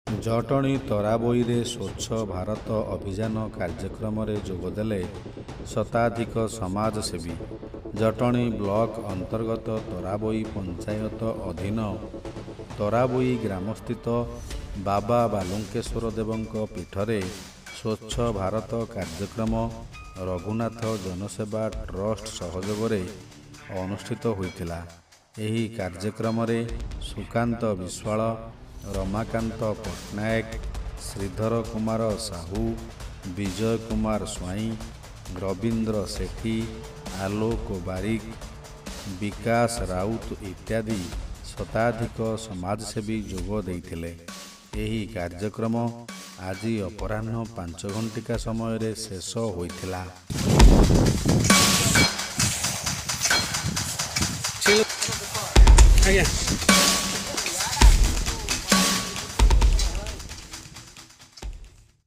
ଜଟଣୀ ତରାବୋଇରେ ସ୍ୱଚ୍ଛ ଭାରତ ଅଭିଯାନ କାର୍ଯ୍ୟକ୍ରମରେ ଯୋଗଦେଲେ ଶତାଧିକ ସମାଜସେବୀ। ଜଟଣୀ ବ୍ଲକ ଅନ୍ତର୍ଗତ ତରାବୋଇ ପଞ୍ଚାୟତ ଅଧୀନ ତରାବୋଇ ଗ୍ରାମସ୍ଥିତ ବାବା ବାଲୁଙ୍କେଶ୍ୱର ଦେବଙ୍କ ପୀଠରେ ସ୍ୱଚ୍ଛ ଭାରତ କାର୍ଯ୍ୟକ୍ରମ ରଘୁନାଥ ଜନସେବା ଟ୍ରଷ୍ଟ ସହଯୋଗରେ ଅନୁଷ୍ଠିତ ହୋଇଥିଲା। ଏହି କାର୍ଯ୍ୟକ୍ରମରେ ସୁକାନ୍ତ ବିଶ୍ୱାଳ, ରମାକାନ୍ତ ପଟ୍ଟନାୟକ, ଶ୍ରୀଧର କୁମାର ସାହୁ, ବିଜୟ କୁମାର ସ୍ୱାଇଁ, ରବୀନ୍ଦ୍ର ସେଠୀ, ଆଲୋକ ବାରିକ, ବିକାଶ ରାଉତ ଇତ୍ୟାଦି ଶତାଧିକ ସମାଜସେବୀ ଯୋଗ ଦେଇଥିଲେ। ଏହି କାର୍ଯ୍ୟକ୍ରମ ଆଜି ଅପରାହ୍ନ 5 ଘଣ୍ଟିକା ସମୟରେ ଶେଷ ହୋଇଥିଲା। ଆଜ୍ଞା।